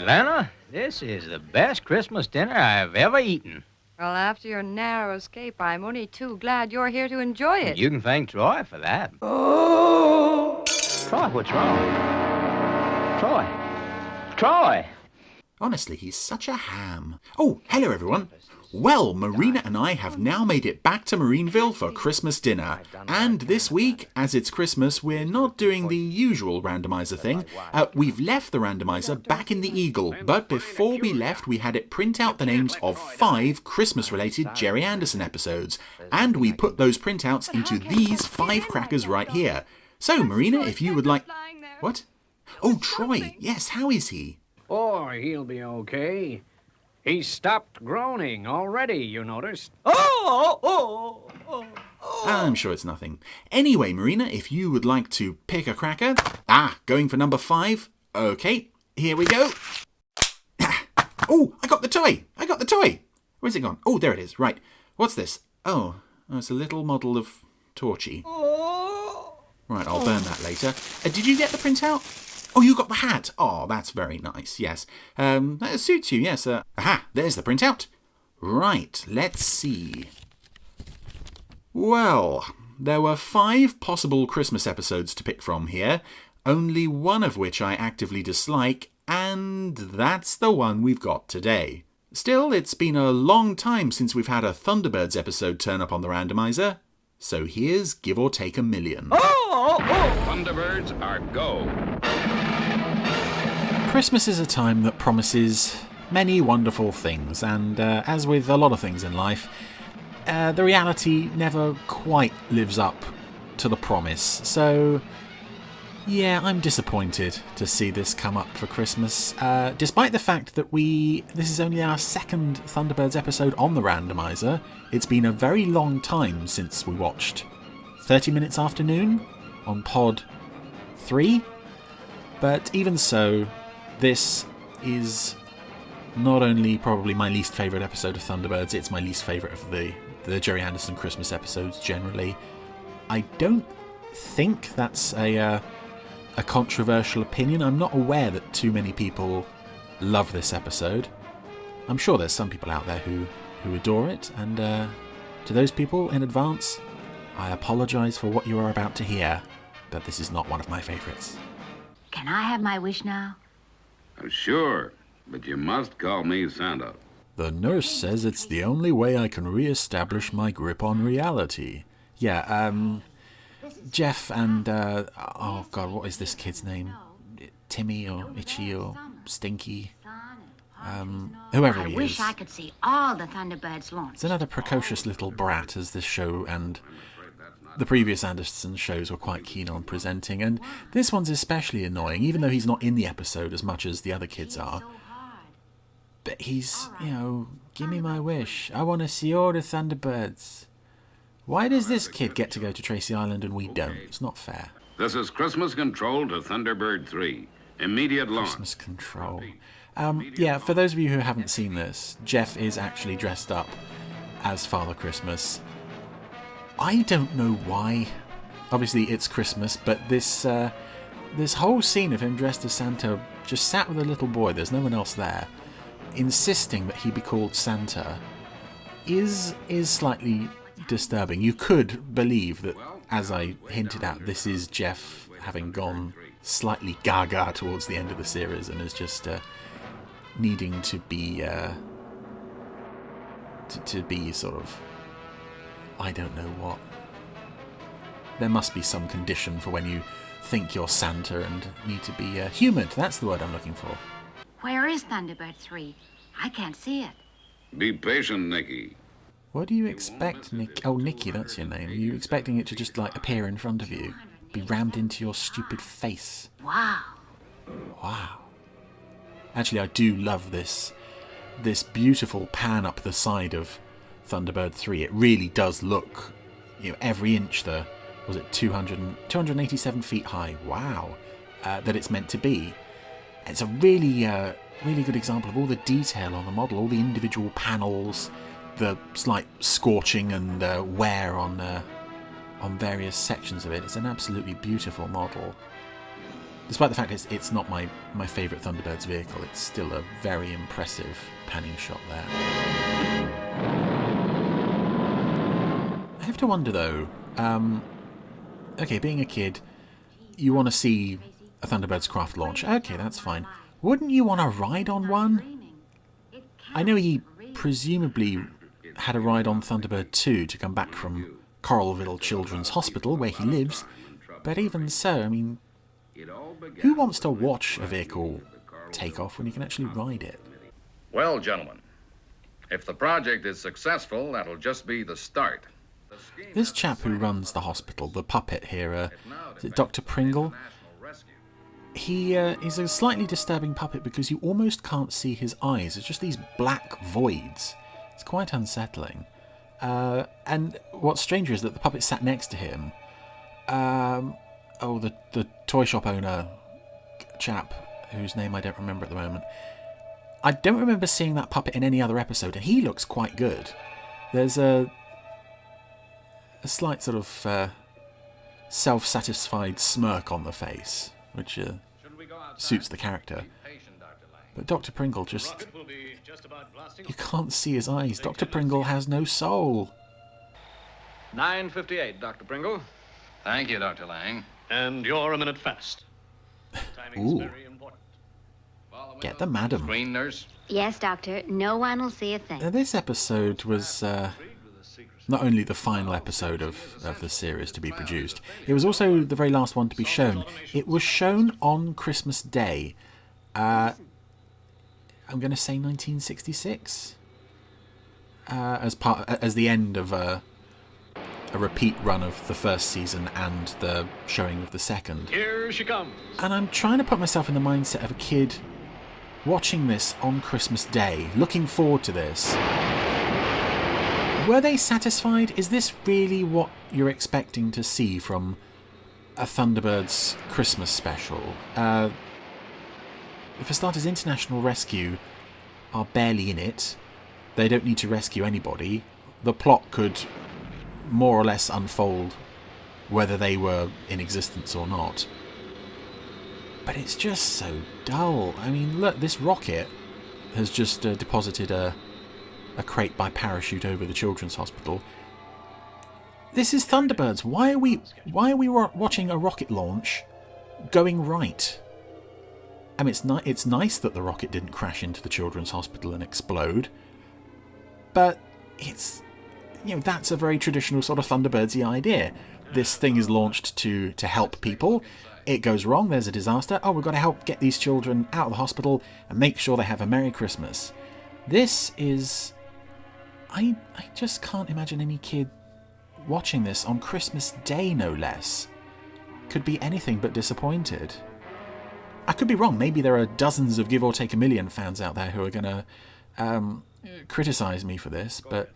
Lana, this is the best Christmas dinner I've ever eaten. Well, after your narrow escape, I'm only too glad you're here to enjoy it. You can thank Troy for that. Oh! Troy, what's wrong? Troy. Troy! Honestly, he's such a ham. Oh, hello everyone. Well, Marina and I have now made it back to Marineville for Christmas dinner. And this week, as it's Christmas, we're not doing the usual randomizer thing. We've left the randomizer back in the Eagle, but before we left, we had it print out the names of 5 Christmas-related Jerry Anderson episodes. And we put those printouts into these 5 crackers right here. So, Marina, if you would like... What? Oh, Troy. Yes, how is he? Oh, he'll be okay. He's stopped groaning already, you noticed. Oh! I'm sure it's nothing. Anyway, Marina, if you would like to pick a cracker... going for number 5. Okay, here we go. Oh, I got the toy! Where's it gone? Oh, there it is. Right. What's this? Oh, it's a little model of Torchy. Right, I'll burn that later. Did you get the printout? Oh, you got the hat. Oh, that's very nice, yes. That suits you, yes. Aha, there's the printout. Right, let's see. Well, there were 5 possible Christmas episodes to pick from here, only one of which I actively dislike, and that's the one we've got today. Still, it's been a long time since we've had a Thunderbirds episode turn up on the randomizer, so here's give or take a million. Thunderbirds are go. Christmas is a time that promises many wonderful things, and as with a lot of things in life, the reality never quite lives up to the promise. So, yeah, I'm disappointed to see this come up for Christmas, despite the fact that this is only our 2nd Thunderbirds episode on the randomizer. It's been a very long time since we watched 30 Minutes Afternoon on Pod 3, but even so, this is not only probably my least favourite episode of Thunderbirds, it's my least favourite of the Jerry Anderson Christmas episodes generally. I don't think that's a controversial opinion. I'm not aware that too many people love this episode. I'm sure there's some people out there who adore it, and to those people in advance, I apologise for what you are about to hear, but this is not one of my favourites. Can I have my wish now? Sure, but you must call me Santa. The nurse says it's the only way I can re-establish my grip on reality. Yeah, Jeff and, oh god, what is this kid's name? Timmy or Itchy or Stinky? Whoever he is. I wish I could see all the Thunderbirds launch. It's another precocious little brat, as this show and the previous Anderson shows were quite keen on presenting, and this one's especially annoying, even though he's not in the episode as much as the other kids are. But he's, give me my wish. I want to see all the Thunderbirds. Why does this kid get to go to Tracy Island and we don't? It's not fair. This is Christmas Control to Thunderbird 3. Immediate launch. Christmas Control. Yeah, for those of you who haven't seen this, Jeff is actually dressed up as Father Christmas. I don't know why. Obviously, it's Christmas, but this whole scene of him dressed as Santa, just sat with a little boy, there's no one else there, insisting that he be called Santa, is slightly disturbing. You could believe that, as I hinted at, this is Jeff having gone slightly gaga towards the end of the series and is just needing to be to be sort of, I don't know what. There must be some condition for when you think you're Santa and need to be humoured. That's the word I'm looking for. Where is Thunderbird 3? I can't see it. Be patient, Nicky. What do you expect, Nick? Oh, Nicky, that's your name. Are you expecting it to just, appear in front of you? Be rammed into your stupid face? Wow. Wow. Actually, I do love this beautiful pan up the side of Thunderbird 3. It really does look, every inch was it 287 feet high? Wow. That it's meant to be. It's a really good example of all the detail on the model, all the individual panels, the slight scorching and wear on various sections of it. It's an absolutely beautiful model. Despite the fact it's not my favourite Thunderbirds vehicle, it's still a very impressive panning shot there. I have to wonder though, okay, being a kid, you want to see a Thunderbirds craft launch. Okay, that's fine. Wouldn't you want to ride on one? I know he presumably had a ride on Thunderbird 2 to come back from Coralville Children's Hospital, where he lives, but even so, I mean, who wants to watch a vehicle take off when you can actually ride it? Well, gentlemen, if the project is successful, that'll just be the start. This chap who runs the hospital, the puppet here, is it Dr. Pringle? He is a slightly disturbing puppet because you almost can't see his eyes. It's just these black voids. It's quite unsettling. And what's stranger is that the puppet sat next to him. The toy shop owner chap, whose name I don't remember at the moment. I don't remember seeing that puppet in any other episode, and he looks quite good. There's a slight sort of self-satisfied smirk on the face, which suits the character. But Dr. Pringle just... You can't see his eyes. Dr. Pringle has no soul. 9:58, Dr. Pringle. Thank you, Dr. Lang. And you're a minute fast. Timing's Ooh. very important. Get the madam. Screen nurse. Yes, Doctor. No one will see a thing. Now, this episode was not only the final episode of the series to be produced, it was also the very last one to be shown. It was shown on Christmas Day. I'm going to say 1966. As the end of a repeat run of the first season and the showing of the second. Here she comes. And I'm trying to put myself in the mindset of a kid watching this on Christmas Day, looking forward to this. Were they satisfied? Is this really what you're expecting to see from a Thunderbirds Christmas special? For starters, International Rescue are barely in it. They don't need to rescue anybody. The plot could more or less unfold whether they were in existence or not. But it's just so dull. I mean, look, this rocket has just deposited a crate by parachute over the children's hospital. This is Thunderbirds. Why are we watching a rocket launch going right? I mean, it's nice that the rocket didn't crash into the children's hospital and explode, but it's, that's a very traditional sort of Thunderbirdsy idea. This thing is launched to help people. It goes wrong, there's a disaster. Oh, we've got to help get these children out of the hospital and make sure they have a Merry Christmas. This is... I just can't imagine any kid watching this on Christmas Day, no less, could be anything but disappointed. I could be wrong. Maybe there are dozens of Give or Take a Million fans out there who are going to criticise me for this, but...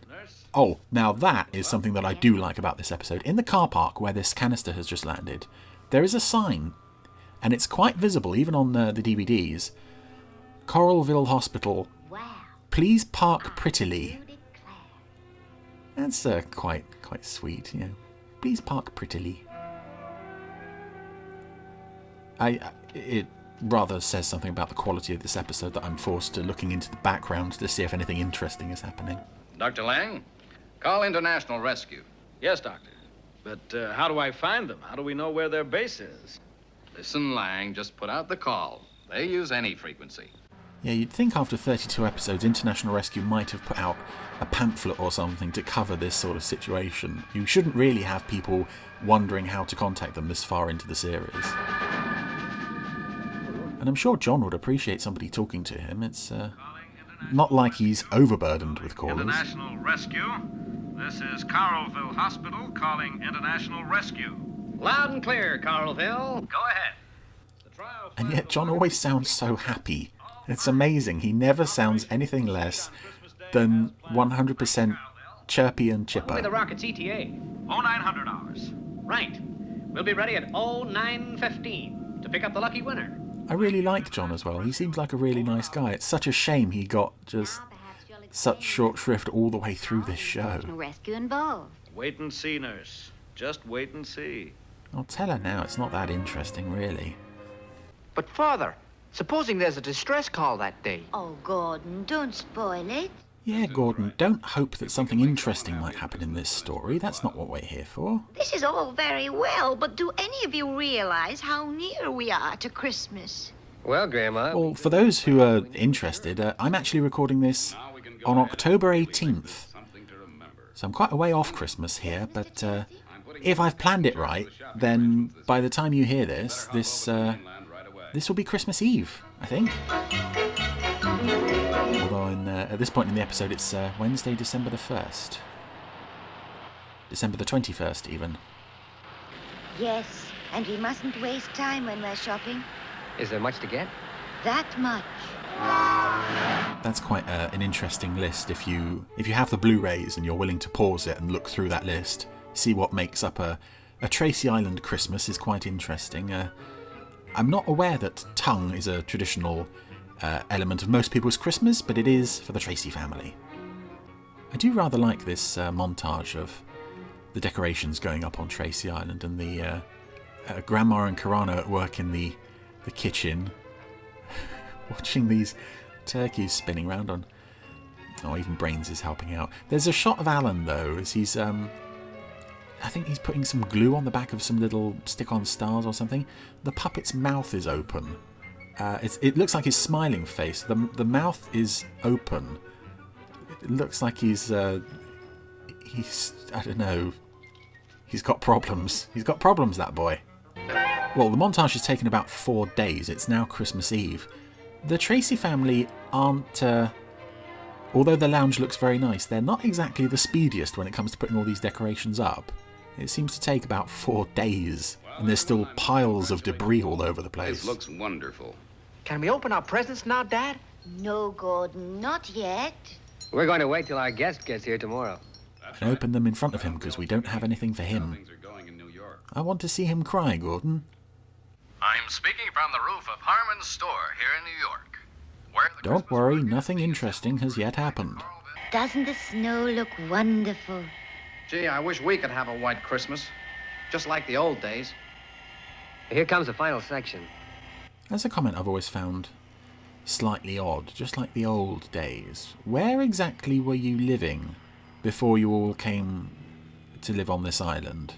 Oh, now that is something that I do like about this episode. In the car park where this canister has just landed, there is a sign, and it's quite visible, even on the DVDs. Coralville Hospital, please park prettily. That's quite sweet, Please park prettily. It rather says something about the quality of this episode that I'm forced to looking into the background to see if anything interesting is happening. Dr. Lang, call International Rescue. Yes, Doctor. But how do I find them? How do we know where their base is? Listen, Lang, just put out the call. They use any frequency. Yeah, you'd think after 32 episodes, International Rescue might have put out a pamphlet or something to cover this sort of situation. You shouldn't really have people wondering how to contact them this far into the series. And I'm sure John would appreciate somebody talking to him. It's not like he's overburdened with callers. International Rescue. This is Coralville Hospital calling International Rescue. Loud and clear, Coralville. Go ahead. And yet John always sounds so happy. It's amazing. He never sounds anything less than 100% chirpy and chipper. The rocket's ETA. 0900 hours. Right. We'll be ready at 09:15 to pick up the lucky winner. I really like John as well. He seems like a really nice guy. It's such a shame he got just such short shrift all the way through this show. Rescue involved. Wait and see, nurse. Just wait and see. I'll tell her now. It's not that interesting, really. But, Father, supposing there's a distress call that day. Oh, Gordon, don't spoil it. Yeah, Gordon, don't hope that something interesting might happen in this story. That's not what we're here for. This is all very well, but do any of you realize how near we are to Christmas? Well, Grandma... Well, for those who are interested, I'm actually recording this on October 18th. So I'm quite a way off Christmas here, but if I've planned it right, then by the time you hear this, this will be Christmas Eve, I think. Although at this point in the episode, it's Wednesday, December the 1st. December the 21st, even. Yes, and we mustn't waste time when we're shopping. Is there much to get? That much. That's quite an interesting list. If you have the Blu-rays and you're willing to pause it and look through that list, see what makes up a Tracy Island Christmas is quite interesting. I'm not aware that tongue is a traditional element of most people's Christmas, but it is for the Tracy family. I do rather like this montage of the decorations going up on Tracy Island and the Grandma and Carano at work in the kitchen, watching these turkeys spinning around on... Oh, even Brains is helping out. There's a shot of Alan, though, as he's... I think he's putting some glue on the back of some little stick-on stars or something. The puppet's mouth is open. It looks like his smiling face. The mouth is open. It looks like he's... I don't know... He's got problems. He's got problems, that boy. Well, the montage has taken about 4 days. It's now Christmas Eve. The Tracy family aren't... although the lounge looks very nice, they're not exactly the speediest when it comes to putting all these decorations up. It seems to take about 4 days, and there's still piles of debris all over the place. This looks wonderful. Can we open our presents now, Dad? No, Gordon, not yet. We're going to wait till our guest gets here tomorrow. And open them in front of him, because we don't have anything for him. I want to see him cry, Gordon. I'm speaking from the roof of Harmon's store here in New York. Where the Don't worry, nothing interesting has yet happened. Doesn't the snow look wonderful? Gee, I wish we could have a white Christmas, just like the old days. Here comes the final section. That's a comment I've always found slightly odd, just like the old days. Where exactly were you living before you all came to live on this island?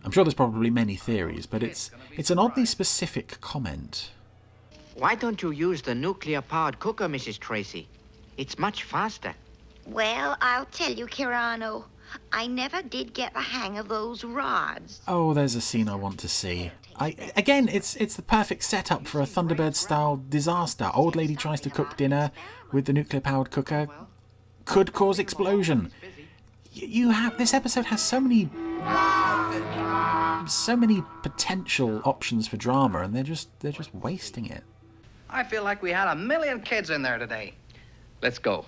I'm sure there's probably many theories, but it's an oddly specific comment. Why don't you use the nuclear-powered cooker, Mrs. Tracy? It's much faster. Well, I'll tell you, Kirano, I never did get the hang of those rods. Oh, there's a scene I want to see. Again, it's the perfect setup for a Thunderbirds-style disaster. Old lady tries to cook dinner with the nuclear-powered cooker. Could cause explosion. This episode has so many potential options for drama, and they're just wasting it. I feel like we had 1 million kids in there today. Let's go.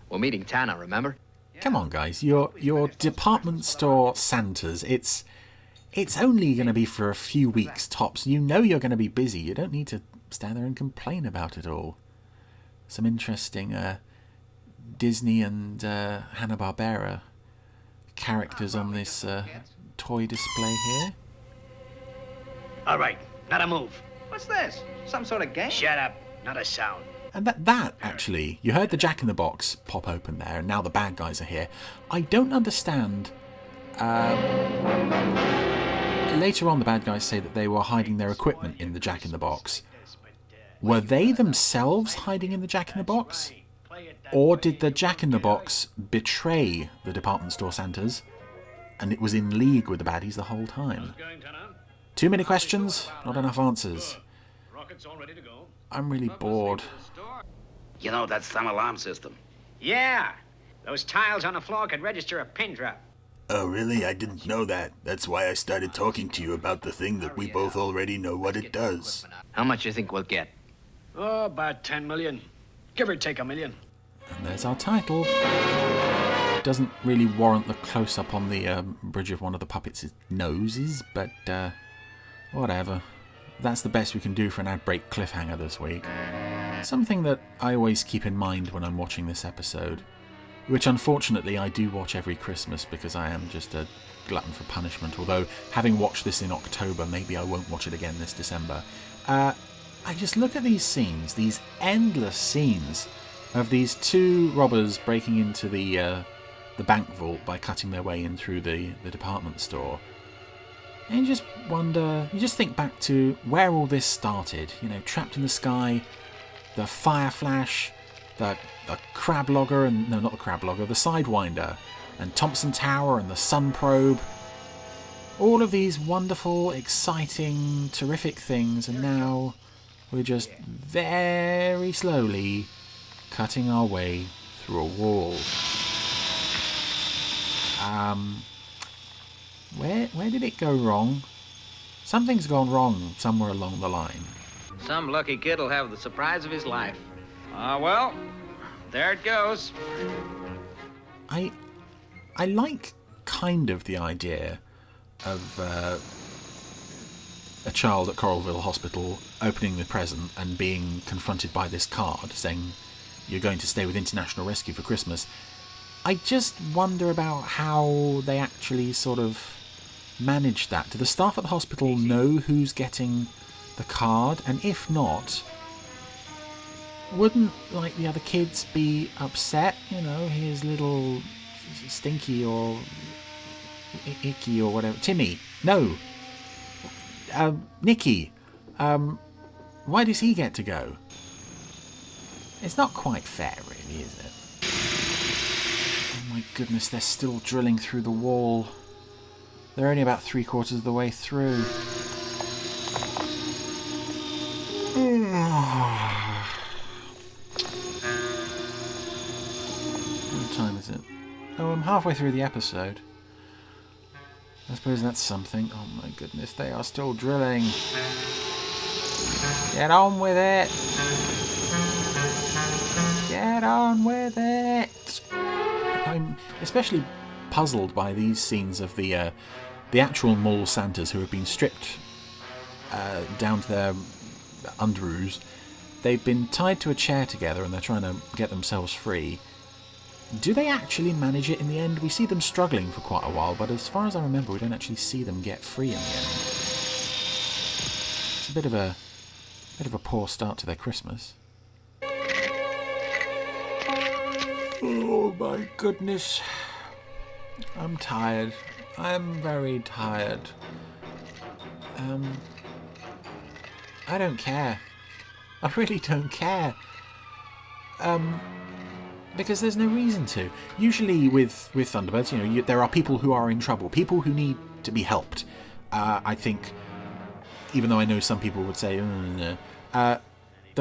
We're meeting Tana, remember? Come on, guys. Your department store Santas, it's only going to be for a few weeks tops. You know you're going to be busy. You don't need to stand there and complain about it all. Some interesting Disney and Hanna-Barbera characters on this toy display here. All right, not a move. What's this? Some sort of game? Shut up, not a sound. And that actually, you heard the Jack-in-the-Box pop open there, and now the bad guys are here. I don't understand. Later on, the bad guys say that they were hiding their equipment in the Jack-in-the-Box. Were they themselves hiding in the Jack-in-the-Box? Or did the Jack-in-the-Box betray the department store Santas, and it was in league with the baddies the whole time? Too many questions, not enough answers. I'm really bored. You know, that's some alarm system. Yeah, those tiles on the floor could register a pin drop. Oh, really? I didn't know that. That's why I started talking to you about the thing that we both already know what it does. How much you think we'll get? Oh, about 10 million. Give or take $1 million. And there's our title. Doesn't really warrant the close-up on the bridge of one of the puppets' noses, but whatever. That's the best we can do for an ad break cliffhanger this week. Something that I always keep in mind when I'm watching this episode, which unfortunately I do watch every Christmas because I am just a glutton for punishment, although having watched this in October, maybe I won't watch it again this December. I just look at these scenes, these endless scenes of these two robbers breaking into the bank vault by cutting their way in through the department store. And you just wonder, you just think back to where all this started. You know, Trapped in the Sky, the Fire Flash, the Crab Logger, and no, not the Crab Logger, the Sidewinder, and Thompson Tower and the Sun Probe. All of these wonderful, exciting, terrific things, and now we're just very slowly cutting our way through a wall. Where did it go wrong? Something's gone wrong somewhere along the line. Some lucky kid will have the surprise of his life. Well, there it goes. I like kind of the idea of a child at Coralville Hospital opening the present and being confronted by this card saying you're going to stay with International Rescue for Christmas. I just wonder about how they actually sort of manage that. Do the staff at the hospital know who's getting the card? And if not, wouldn't like the other kids be upset? You know, here's little Stinky or Icky or whatever. Timmy. No. Nicky. Why does he get to go? It's not quite fair, really, is it? Oh my goodness, they're still drilling through the wall. They're only about 3/4 of the way through. What time is it? Oh, I'm halfway through the episode. I suppose that's something. Oh my goodness, they are still drilling. Get on with it! Get on with it! I'm especially puzzled by these scenes of the actual mall Santas who have been stripped down to their underoos. They've been tied to a chair together and they're trying to get themselves free. Do they actually manage it in the end? We see them struggling for quite a while, but as far as I remember, we don't actually see them get free in the end. It's a bit of a poor start to their Christmas. Oh my goodness. I'm tired. I'm very tired. I don't care. I really don't care. Because there's no reason to. Usually with Thunderbirds, you know, there are people who are in trouble, people who need to be helped. I think, even though I know some people would say, the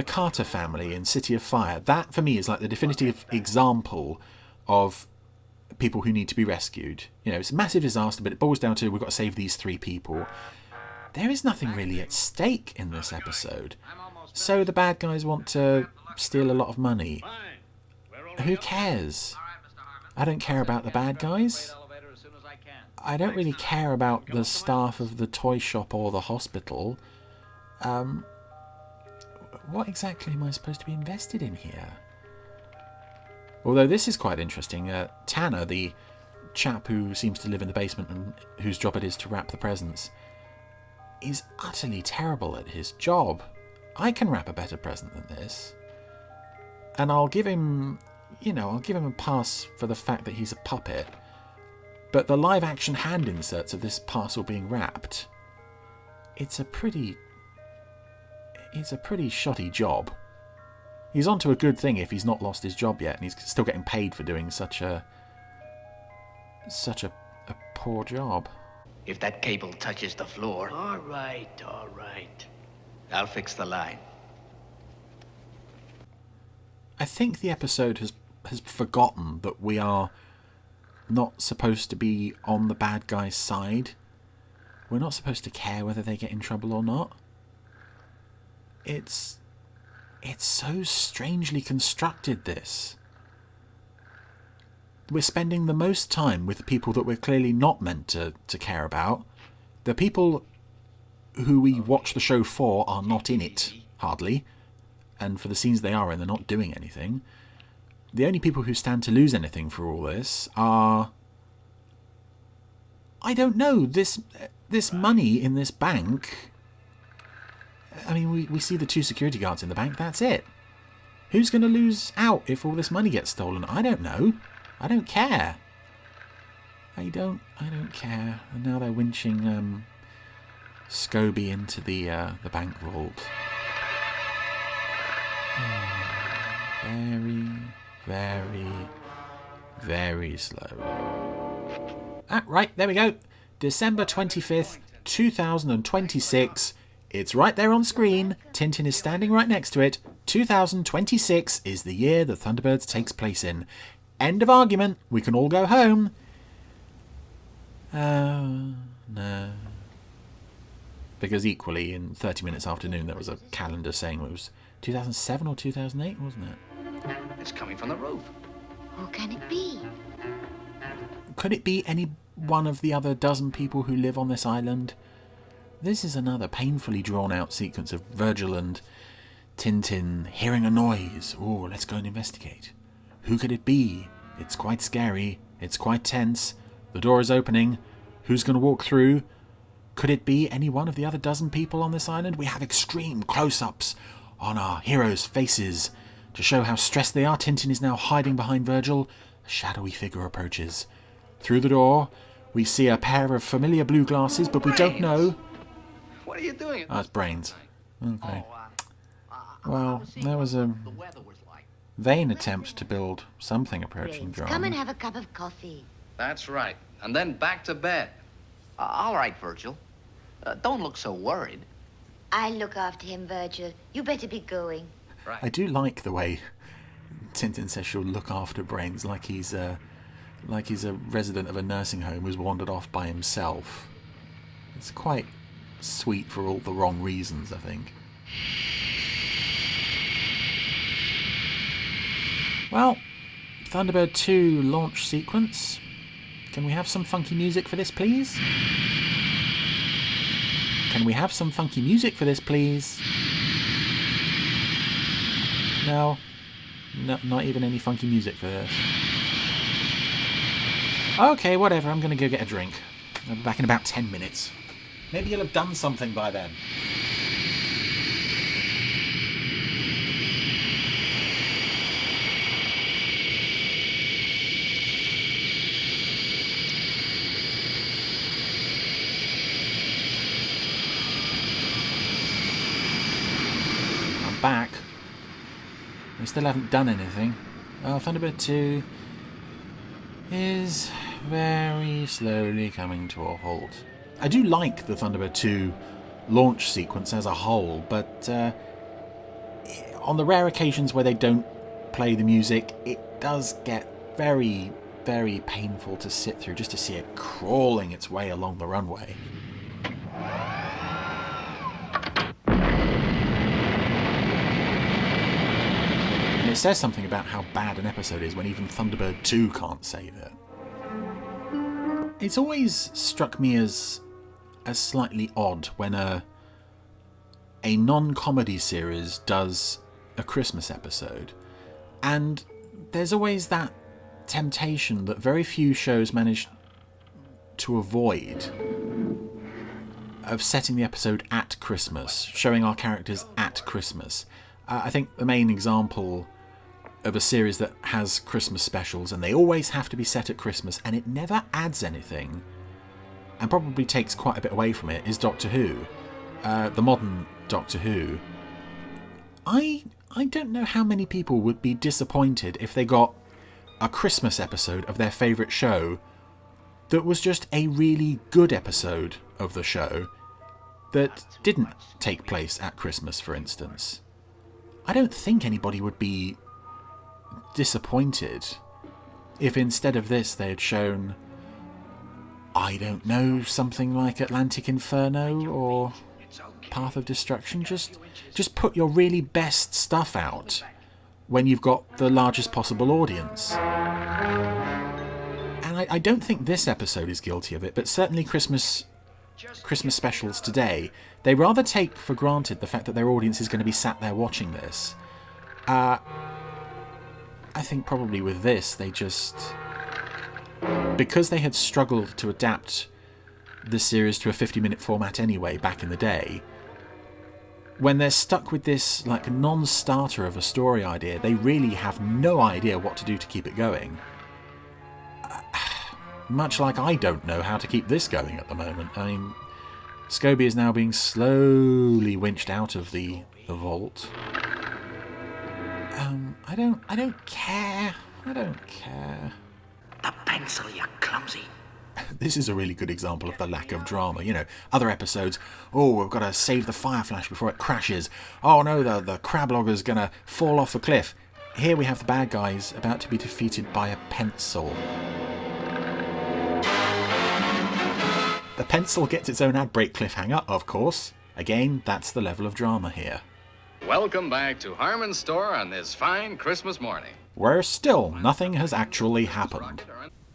Carter family in City of Fire, that for me is like the definitive example of people who need to be rescued. You know, it's a massive disaster, but it boils down to we've got to save these 3 people. There is nothing really at stake in this episode. So the bad guys want to steal a lot of money. Who cares? I don't care about the bad guys. I don't really care about the staff of the toy shop or the hospital. What exactly am I supposed to be invested in here? Although this is quite interesting. Tanner, the chap who seems to live in the basement and whose job it is to wrap the presents, is utterly terrible at his job. I can wrap a better present than this. And I'll give him, I'll give him a pass for the fact that he's a puppet. But the live action hand inserts of this parcel being wrapped, it's a pretty shoddy job. He's onto a good thing if he's not lost his job yet and he's still getting paid for doing such a poor job. If that cable touches the floor... All right. I'll fix the line. I think the episode has forgotten that we are not supposed to be on the bad guy's side. We're not supposed to care whether they get in trouble or not. It's so strangely constructed, this. We're spending the most time with the people that we're clearly not meant to care about. The people who we watch the show for are not in it, hardly. And for the scenes they are in, they're not doing anything. The only people who stand to lose anything for all this are... I don't know, this money in this bank... I mean, we see the 2 security guards in the bank, that's it. Who's going to lose out if all this money gets stolen? I don't know. I don't care. I don't care. And now they're winching Scobie into the bank vault. Very, very, very slowly. Right, there we go. December 25th, 2026. It's right there on screen. Tintin is standing right next to it. 2026 is the year the Thunderbirds takes place in. End of argument. We can all go home. No. Because equally, in 30 Minutes Afternoon, there was a calendar saying it was 2007 or 2008, wasn't it? It's coming from the roof. Who can it be? Could it be any one of the other dozen people who live on this island? This is another painfully drawn-out sequence of Virgil and Tintin hearing a noise. Oh, let's go and investigate. Who could it be? It's quite scary. It's quite tense. The door is opening. Who's going to walk through? Could it be any one of the other dozen people on this island? We have extreme close-ups on our heroes' faces to show how stressed they are. Tintin is now hiding behind Virgil. A shadowy figure approaches. Through the door, we see a pair of familiar blue glasses, but we don't know. What are you doing? Oh, it's Brains. Okay. Well, that was a vain attempt to build something approaching drama. Come and have a cup of coffee. That's right. And then back to bed. All right, Virgil. Don't look so worried. I'll look after him, Virgil. You better be going. Right. I do like the way Tintin says she'll look after Brains like he's a resident of a nursing home who's wandered off by himself. It's quite sweet for all the wrong reasons, I think. Well, Thunderbird 2 launch sequence. Can we have some funky music for this, please? Can we have some funky music for this, please? No, not even any funky music for this. Okay, whatever, I'm going to go get a drink. I'll be back in about 10 minutes. Maybe you'll have done something by then. I'm back. We still haven't done anything. Oh, Thunderbird 2 is very slowly coming to a halt. I do like the Thunderbird 2 launch sequence as a whole, but on the rare occasions where they don't play the music, it does get very, very painful to sit through just to see it crawling its way along the runway. And it says something about how bad an episode is when even Thunderbird 2 can't save it. It's always struck me as slightly odd when a non-comedy series does a Christmas episode, and there's always that temptation that very few shows manage to avoid of setting the episode at Christmas, showing our characters at Christmas. I think the main example of a series that has Christmas specials, and they always have to be set at Christmas, and it never adds anything, and probably takes quite a bit away from it, is Doctor Who. The modern Doctor Who. I don't know how many people would be disappointed if they got a Christmas episode of their favourite show that was just a really good episode of the show that didn't take place at Christmas, for instance. I don't think anybody would be disappointed if instead of this they had shown, I don't know, something like Atlantic Inferno or Path of Destruction. Just put your really best stuff out when you've got the largest possible audience. And I don't think this episode is guilty of it, but certainly Christmas specials today, they rather take for granted the fact that their audience is going to be sat there watching this. I think probably with this, they just... because they had struggled to adapt the series to a 50-minute format anyway back in the day, when they're stuck with this like non-starter of a story idea, they really have no idea what to do to keep it going. Much like I don't know how to keep this going at the moment. I mean, Scobie is now being slowly winched out of the vault. I don't care. I don't care. The pencil, you clumsy. This is a really good example of the lack of drama. You know, other episodes, oh, we've got to save the Fireflash before it crashes. Oh no, the crablogger's going to fall off a cliff. Here we have the bad guys about to be defeated by a pencil. The pencil gets its own ad break cliffhanger, of course. Again, that's the level of drama here. Welcome back to Harmon's store on this fine Christmas morning. Where still nothing has actually happened.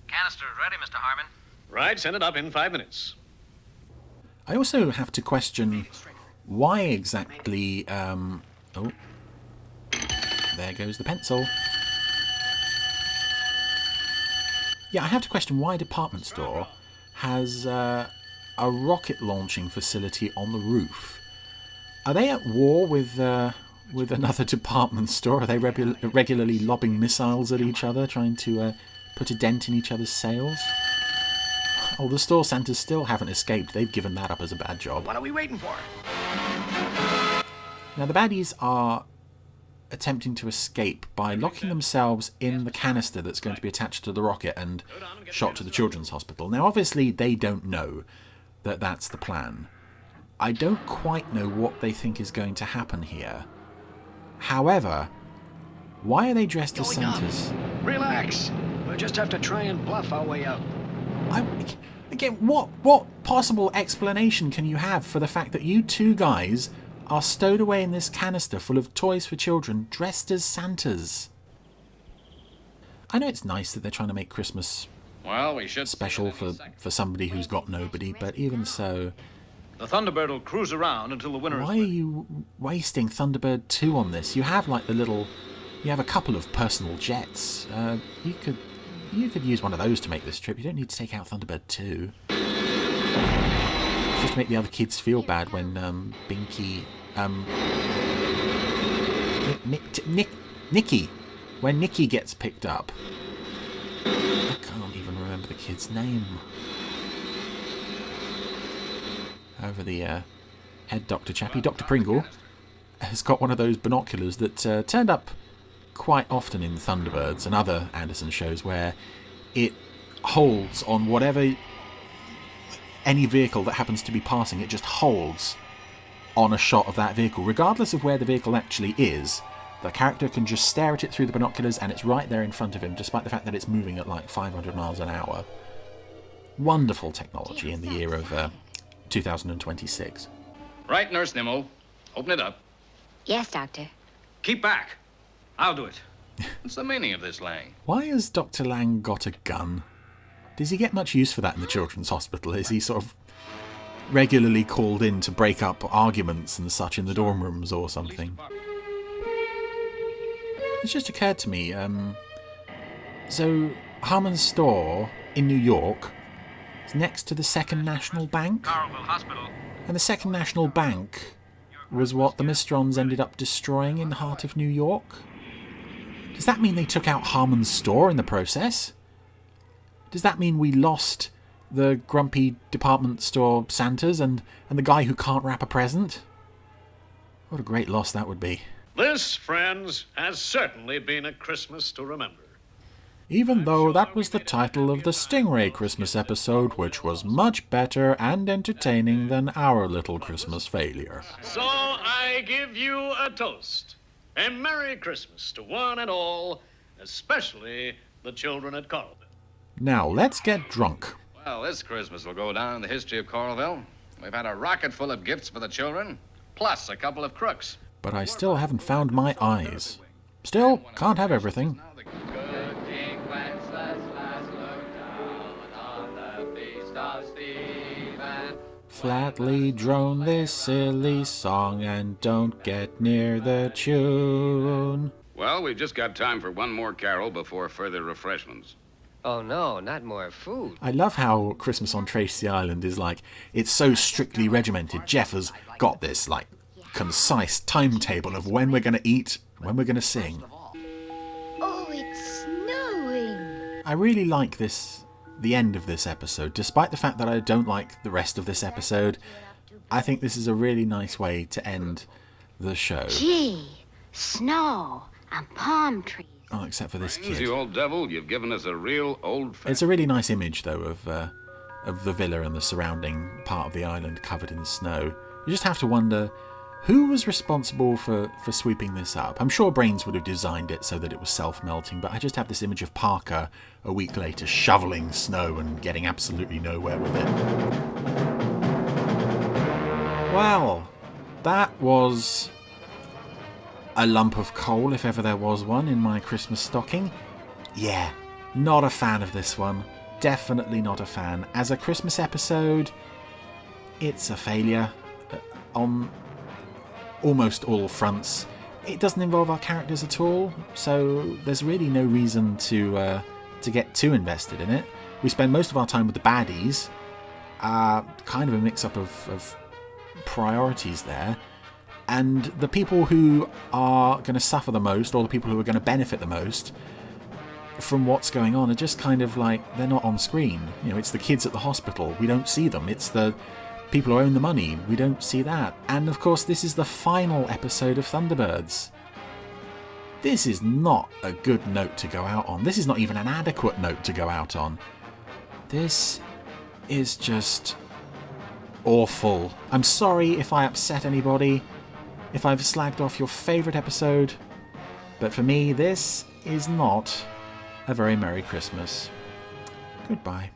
Canister's ready, Mr. Harmon. Right, send it up in 5 minutes. I also have to question why exactly... oh, there goes the pencil. Yeah, I have to question why a department store has a rocket launching facility on the roof. Are they at war with another department store? Are they regularly lobbing missiles at each other, trying to put a dent in each other's sales? Oh, the store Santas still haven't escaped. They've given that up as a bad job. What are we waiting for? Now, the baddies are attempting to escape by locking themselves in the canister that's going to be attached to the rocket and shot to the children's hospital. Now, obviously, they don't know that that's the plan. I don't quite know what they think is going to happen here. However, why are they dressed as Santas? Relax. We'll just have to try and bluff our way out. Again, what possible explanation can you have for the fact that you two guys are stowed away in this canister full of toys for children dressed as Santas? I know it's nice that they're trying to make Christmas special for somebody who's got nobody, but even so... The Thunderbird will cruise around until the winner is... Why are you wasting Thunderbird 2 on this? You have like you have a couple of personal jets. You could use one of those to make this trip. You don't need to take out Thunderbird 2. It's just to make the other kids feel bad when Binky... Nikki. When Nikki gets picked up. I can't even remember the kid's name. Over the head doctor chappie, Dr. Pringle, has got one of those binoculars that turned up quite often in Thunderbirds and other Anderson shows, where it holds on any vehicle that happens to be passing. It just holds on a shot of that vehicle, regardless of where the vehicle actually is. The character can just stare at it through the binoculars and it's right there in front of him, despite the fact that it's moving at like 500 miles an hour. Wonderful technology in the year of 2026. Right, Nurse Nimmo. Open it up. Yes, Doctor. Keep back. I'll do it. What's the meaning of this, Lang? Why has Dr. Lang got a gun? Does he get much use for that in the children's hospital? Is he sort of regularly called in to break up arguments and such in the dorm rooms or something? It's just occurred to me, so Harmon's store in New York is next to the Second National Bank. And the Second National Bank was what the Mistrons ended up destroying in the heart of New York. Does that mean they took out Harmon's store in the process? Does that mean we lost the grumpy department store Santas and the guy who can't wrap a present? What a great loss that would be. This, friends, has certainly been a Christmas to remember. Even though that was the title of the Stingray Christmas episode, which was much better and entertaining than our little Christmas failure. So I give you a toast. A Merry Christmas to one and all, especially the children at Coralville. Now, let's get drunk. Well, this Christmas will go down in the history of Coralville. We've had a rocket full of gifts for the children, plus a couple of crooks. But I still haven't found my eyes. Still, can't have everything. Flatly drone this silly song and don't get near the tune. Well, we've just got time for one more carol before further refreshments. Oh no, not more food. I love how Christmas on Tracy Island is like, it's so strictly regimented. Jeff has got this, like, concise timetable of when we're going to eat, when we're going to sing. Oh, it's snowing. I really like the end of this episode, despite the fact that I don't like the rest of this episode. I think this is a really nice way to end the show. Gee, snow and palm trees. Oh, except for this kid. You old devil, you've given us a real old... It's a really nice image, though, of the villa and the surrounding part of the island covered in snow. You just have to wonder, who was responsible for sweeping this up? I'm sure Brains would have designed it so that it was self-melting, but I just have this image of Parker a week later shoveling snow and getting absolutely nowhere with it. Well, that was a lump of coal, if ever there was one, in my Christmas stocking. Yeah, not a fan of this one. Definitely not a fan. As a Christmas episode, it's a failure on almost all fronts. It doesn't involve our characters at all, so there's really no reason to get too invested in it. We spend most of our time with the baddies. Kind of a mix-up of priorities there. And the people who are going to suffer the most, or the people who are going to benefit the most from what's going on, are just kind of like, they're not on screen. You know, it's the kids at the hospital. We don't see them. It's the people who own the money. We don't see that. And of course, this is the final episode of Thunderbirds. This is not a good note to go out on. This is not even an adequate note to go out on. This is just awful. I'm sorry if I upset anybody, if I've slagged off your favourite episode, but for me, this is not a very Merry Christmas. Goodbye.